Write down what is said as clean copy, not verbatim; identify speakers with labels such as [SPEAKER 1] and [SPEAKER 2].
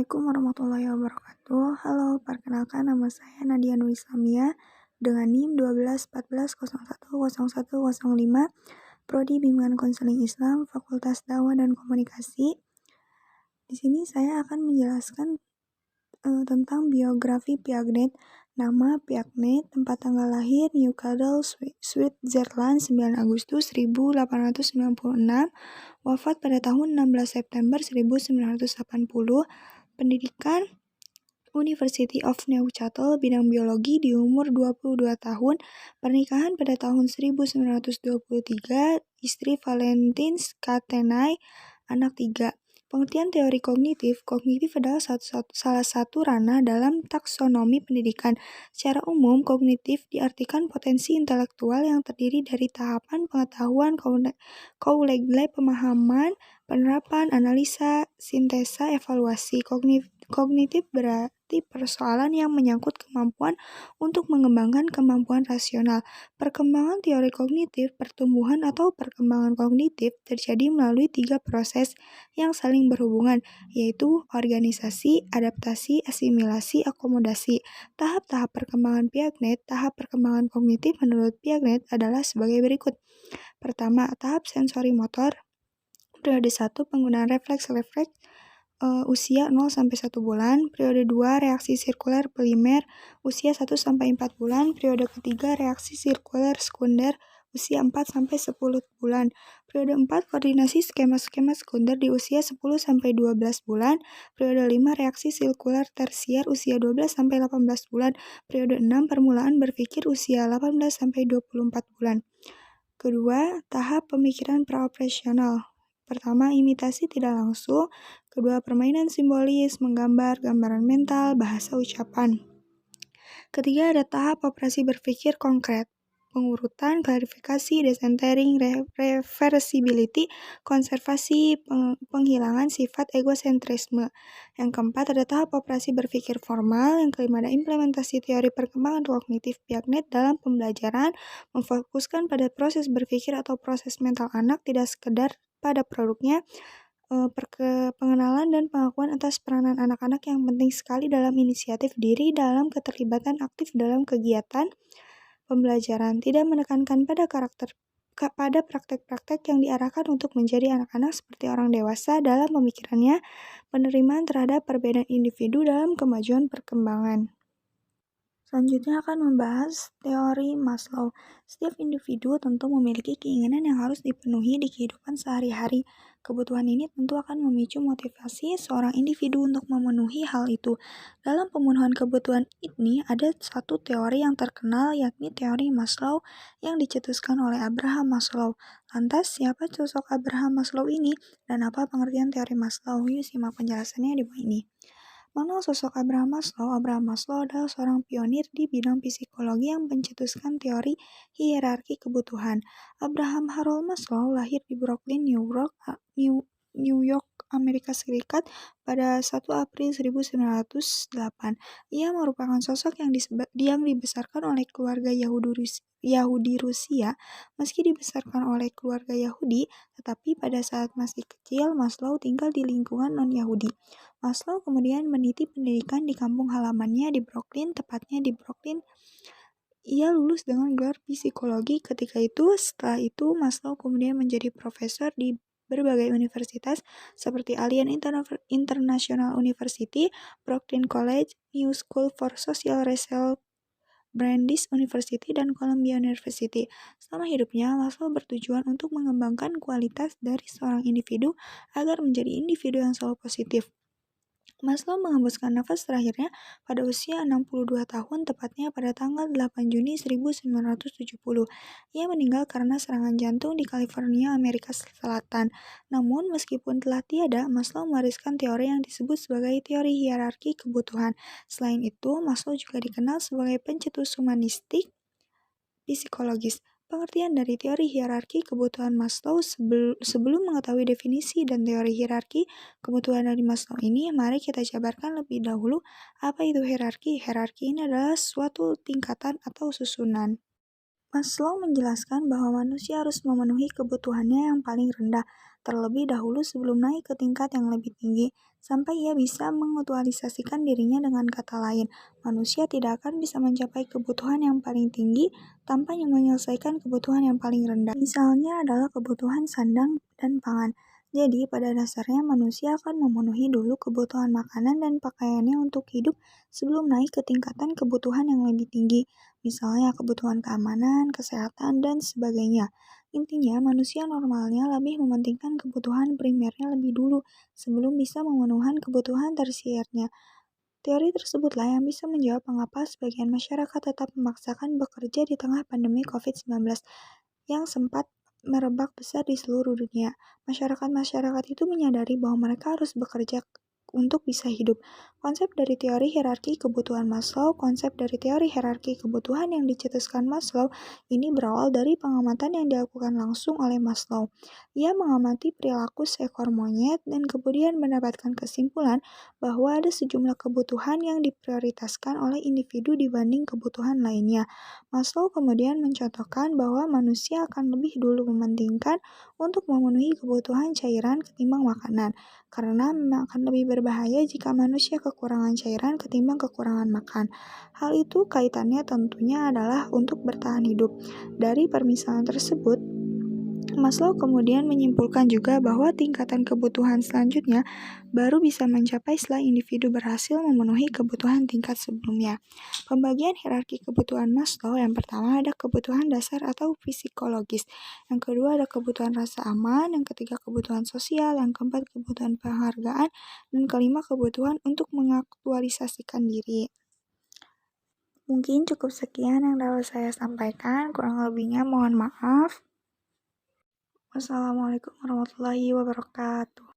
[SPEAKER 1] Assalamualaikum warahmatullahi wabarakatuh. Halo, perkenalkan nama saya Nadia Nur Islamia dengan NIM 1214010105, Prodi Bimbingan Konseling Islam, Fakultas Dakwah dan Komunikasi. Di sini saya akan menjelaskan tentang biografi Piaget. Nama Piaget, tempat tanggal lahir Newcastle, Switzerland 9 Agustus 1896, wafat pada tahun 16 September 1980. Pendidikan University of Newcastle, bidang biologi di umur 22 tahun, pernikahan pada tahun 1923, istri Valentins Catenay, anak 3. Pengertian teori kognitif adalah salah satu ranah dalam taksonomi pendidikan. Secara umum, kognitif diartikan potensi intelektual yang terdiri dari tahapan pengetahuan, kolegial pemahaman, penerapan, analisa, sintesa, evaluasi. Kognitif berarti persoalan yang menyangkut kemampuan untuk mengembangkan kemampuan rasional. Perkembangan teori kognitif, pertumbuhan atau perkembangan kognitif terjadi melalui 3 proses yang saling berhubungan, yaitu organisasi, adaptasi, asimilasi, akomodasi. Tahap-tahap perkembangan Piaget. Tahap perkembangan kognitif menurut Piaget adalah sebagai berikut. Pertama, tahap sensori motor. Periode 1, penggunaan refleks usia 0-1 bulan. Periode 2, reaksi sirkuler polimer, usia 1-4 bulan. Periode ketiga, reaksi sirkuler sekunder, usia 4-10 bulan. Periode 4, koordinasi skema-skema sekunder di usia 10-12 bulan. Periode 5, reaksi sirkuler tersier, usia 12-18 bulan. Periode 6, permulaan berpikir, usia 18-24 bulan. Kedua, tahap pemikiran praoperasional. Pertama, imitasi tidak langsung. Kedua, permainan simbolis, menggambar, gambaran mental, bahasa ucapan. Ketiga, ada tahap operasi berpikir konkret. Pengurutan, klarifikasi, decentering, reversibility, konservasi, penghilangan sifat egosentrisme. Yang keempat, ada tahap operasi berpikir formal. Yang kelima, ada implementasi teori perkembangan kognitif Piaget dalam pembelajaran, memfokuskan pada proses berpikir atau proses mental anak, tidak sekedar pada produknya. Pengenalan dan pengakuan atas peranan anak-anak yang penting sekali dalam inisiatif diri, dalam keterlibatan aktif dalam kegiatan pembelajaran, tidak menekankan pada praktek-praktek yang diarahkan untuk menjadi anak-anak seperti orang dewasa dalam pemikirannya, penerimaan terhadap perbedaan individu dalam kemajuan perkembangan. Selanjutnya akan membahas teori Maslow. Setiap individu tentu memiliki keinginan yang harus dipenuhi di kehidupan sehari-hari. Kebutuhan ini tentu akan memicu motivasi seorang individu untuk memenuhi hal itu. Dalam pemenuhan kebutuhan ini ada satu teori yang terkenal, yakni teori Maslow yang dicetuskan oleh Abraham Maslow. Lantas, siapa sosok Abraham Maslow ini dan apa pengertian teori Maslow? Yuk simak penjelasannya di bawah ini. Mengenal sosok Abraham Maslow. Abraham Maslow adalah seorang pionir di bidang psikologi yang mencetuskan teori hierarki kebutuhan. Abraham Harold Maslow lahir di Brooklyn, New York, Amerika Serikat pada 1 April 1908. Ia merupakan sosok yang dibesarkan oleh keluarga Yahudi Rusia. Meski dibesarkan oleh keluarga Yahudi, tetapi pada saat masih kecil, Maslow tinggal di lingkungan non-Yahudi. Maslow kemudian meniti pendidikan di kampung halamannya di Brooklyn, tepatnya di Brooklyn. Ia lulus dengan gelar psikologi ketika itu. Setelah itu, Maslow kemudian menjadi profesor di berbagai universitas seperti Alliance International University, Brooklyn College, New School for Social Research, Brandeis University, dan Columbia University. Selama hidupnya, Maslow bertujuan untuk mengembangkan kualitas dari seorang individu agar menjadi individu yang selalu positif. Maslow menghembuskan nafas terakhirnya pada usia 62 tahun, tepatnya pada tanggal 8 Juni 1970. Ia meninggal karena serangan jantung di California, Amerika Selatan. Namun, meskipun telah tiada, Maslow mewariskan teori yang disebut sebagai teori hierarki kebutuhan. Selain itu, Maslow juga dikenal sebagai pencetus humanistik psikologis. Pengertian dari teori hierarki kebutuhan Maslow. Sebelum mengetahui definisi dan teori hierarki kebutuhan dari Maslow ini, mari kita jabarkan lebih dahulu apa itu hierarki. Hierarki ini adalah suatu tingkatan atau susunan. Maslow menjelaskan bahwa manusia harus memenuhi kebutuhannya yang paling rendah terlebih dahulu sebelum naik ke tingkat yang lebih tinggi, sampai ia bisa mengaktualisasikan dirinya. Dengan kata lain, manusia tidak akan bisa mencapai kebutuhan yang paling tinggi tanpa menyelesaikan kebutuhan yang paling rendah. Misalnya adalah kebutuhan sandang dan pangan. Jadi, pada dasarnya manusia akan memenuhi dulu kebutuhan makanan dan pakaiannya untuk hidup sebelum naik ke tingkatan kebutuhan yang lebih tinggi, misalnya kebutuhan keamanan, kesehatan, dan sebagainya. Intinya, manusia normalnya lebih mementingkan kebutuhan primernya lebih dulu sebelum bisa memenuhi kebutuhan tersiernya. Teori tersebutlah yang bisa menjawab mengapa sebagian masyarakat tetap memaksakan bekerja di tengah pandemi COVID-19 yang sempat merebak besar di seluruh dunia. Masyarakat-masyarakat itu menyadari bahwa mereka harus bekerja untuk bisa hidup. Konsep dari teori hierarki kebutuhan Maslow. Konsep dari teori hierarki kebutuhan yang dicetuskan Maslow ini berawal dari pengamatan yang dilakukan langsung oleh Maslow. Ia mengamati perilaku seekor monyet dan kemudian mendapatkan kesimpulan bahwa ada sejumlah kebutuhan yang diprioritaskan oleh individu dibanding kebutuhan lainnya. Maslow kemudian mencontohkan bahwa manusia akan lebih dulu mementingkan untuk memenuhi kebutuhan cairan ketimbang makanan, karena memang akan lebih berbahaya jika manusia kekurangan cairan ketimbang kekurangan makan. Hal itu kaitannya tentunya adalah untuk bertahan hidup. Dari permisalan tersebut, Maslow kemudian menyimpulkan juga bahwa tingkatan kebutuhan selanjutnya baru bisa mencapai setelah individu berhasil memenuhi kebutuhan tingkat sebelumnya. Pembagian hierarki kebutuhan Maslow: yang pertama ada kebutuhan dasar atau psikologis, yang kedua ada kebutuhan rasa aman, yang ketiga kebutuhan sosial, yang keempat kebutuhan penghargaan, dan kelima kebutuhan untuk mengaktualisasikan diri. Mungkin cukup sekian yang dapat saya sampaikan, kurang lebihnya mohon maaf. Wassalamualaikum warahmatullahi wabarakatuh.